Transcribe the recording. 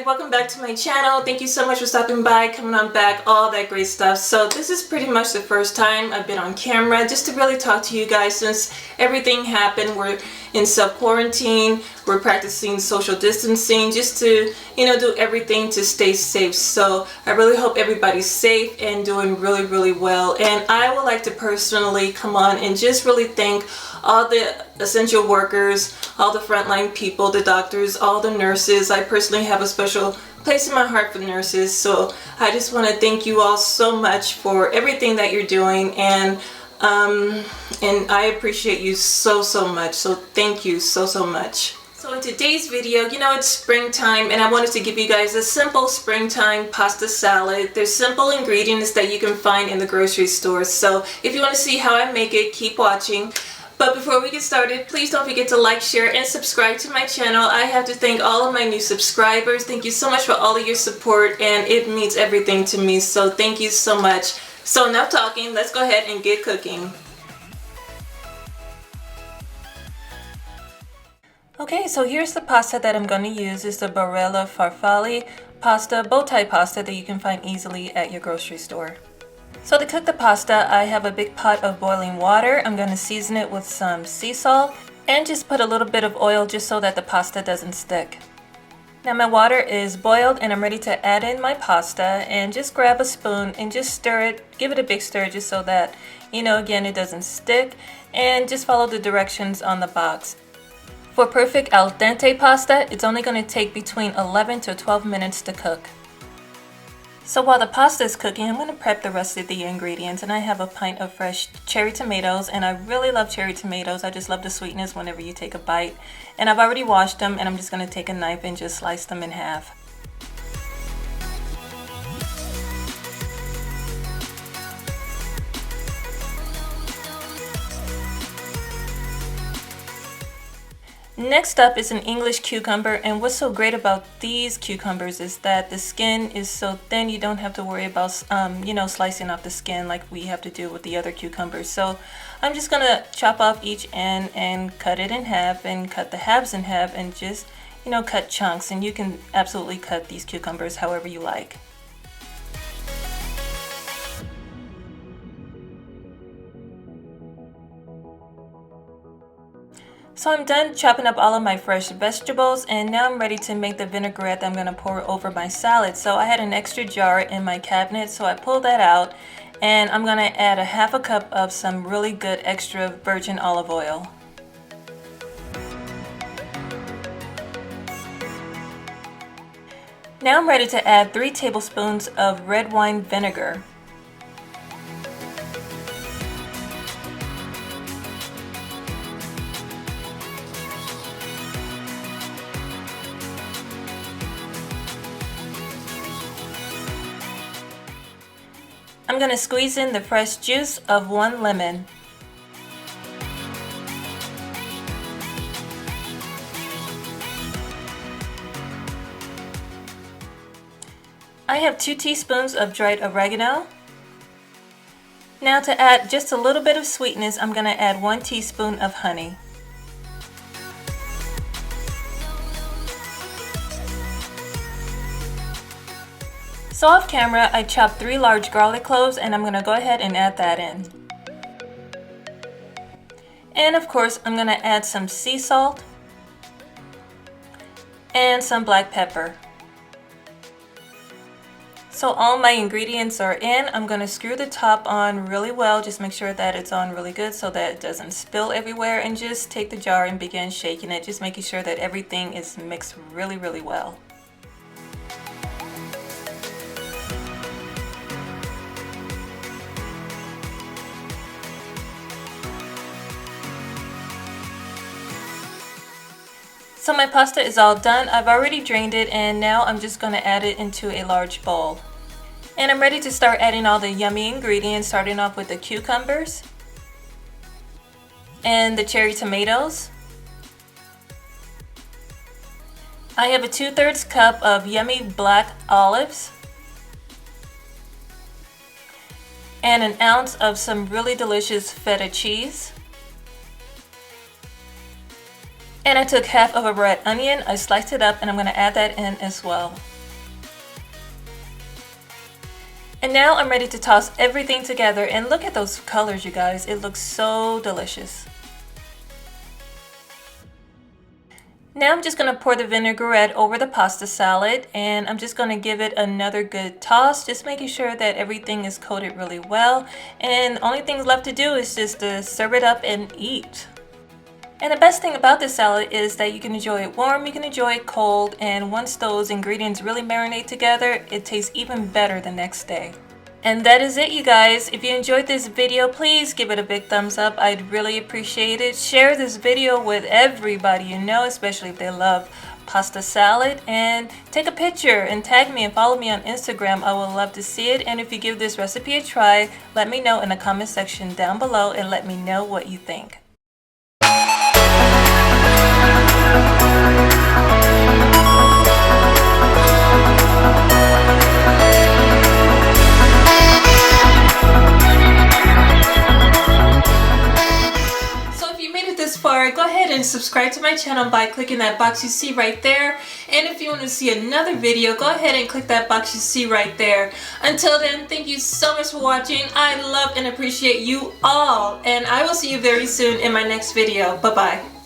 welcome back to my channel. Thank you so much for stopping by, coming on back, all that great stuff. So this is pretty much the first time I've been on camera just to really talk to you guys since everything happened. We're in self-quarantine, we're practicing social distancing just to, do everything to stay safe. So I really hope everybody's safe and doing really well. And I would like to personally come on and just really thank all the essential workers, all the frontline people, the doctors, all the nurses. I personally have a special place in my heart for nurses, so I just want to thank you all so much for everything that you're doing, and I appreciate you so much. So thank you so much. So in today's video, it's springtime, and I wanted to give you guys a simple springtime pasta salad. There's simple ingredients that you can find in the grocery store. So if you want to see how I make it, keep watching. But before we get started, please don't forget to like, share, and subscribe to my channel. I have to thank all of my new subscribers. Thank you so much for all of your support, and it means everything to me. So thank you so much. So enough talking, let's go ahead and get cooking. Okay, so here's the pasta that I'm going to use. It's the Barilla farfalle pasta, bow tie pasta that you can find easily at your grocery store. So to cook the pasta, I have a big pot of boiling water. I'm going to season it with some sea salt and just put a little bit of oil just so that the pasta doesn't stick. Now my water is boiled and I'm ready to add in my pasta, and just grab a spoon and just stir it, give it a big stir just so that, again, it doesn't stick, and just follow the directions on the box. For perfect al dente pasta, it's only going to take between 11 to 12 minutes to cook. So while the pasta is cooking, I'm going to prep the rest of the ingredients, and I have a pint of fresh cherry tomatoes, and I really love cherry tomatoes. I just love the sweetness whenever you take a bite. And I've already washed them, and I'm just going to take a knife and just slice them in half. Next up is an English cucumber, and what's so great about these cucumbers is that the skin is so thin you don't have to worry about slicing off the skin like we have to do with the other cucumbers. So I'm just gonna chop off each end and cut it in half, and cut the halves in half, and just cut chunks. And you can absolutely cut these cucumbers however you like. So I'm done chopping up all of my fresh vegetables, and now I'm ready to make the vinaigrette that I'm going to pour over my salad. So I had an extra jar in my cabinet, so I pulled that out, and I'm going to add a half a cup of some really good extra virgin olive oil. Now I'm ready to add 3 tablespoons of red wine vinegar. I'm going to squeeze in the fresh juice of 1 lemon. I have 2 teaspoons of dried oregano. Now to add just a little bit of sweetness, I'm going to add 1 teaspoon of honey. So off camera, I chopped 3 large garlic cloves, and I'm going to go ahead and add that in. And of course, I'm going to add some sea salt and some black pepper. So all my ingredients are in. I'm going to screw the top on really well. Just make sure that it's on really good so that it doesn't spill everywhere, and just take the jar and begin shaking it, just making sure that everything is mixed really well. So my pasta is all done. I've already drained it, and now I'm just going to add it into a large bowl. And I'm ready to start adding all the yummy ingredients, starting off with the cucumbers and the cherry tomatoes. I have a 2/3 cup of yummy black olives and an ounce of some really delicious feta cheese. And I took half of a red onion, I sliced it up, and I'm going to add that in as well. And now I'm ready to toss everything together, and look at those colors, you guys. It looks so delicious. Now I'm just going to pour the vinaigrette over the pasta salad, and I'm just going to give it another good toss, just making sure that everything is coated really well. And the only thing left to do is just to serve it up and eat. And the best thing about this salad is that you can enjoy it warm, you can enjoy it cold, and once those ingredients really marinate together, it tastes even better the next day. And that is it, you guys. If you enjoyed this video, please give it a big thumbs up. I'd really appreciate it. Share this video with everybody you know, especially if they love pasta salad. And take a picture and tag me and follow me on Instagram. I would love to see it. And if you give this recipe a try, let me know in the comment section down below and let me know what you think. Go ahead and subscribe to my channel by clicking that box you see right there. And if you want to see another video, go ahead and click that box you see right there. Until then, thank you so much for watching. I love and appreciate you all, and I will see you very soon in my next video. Bye bye.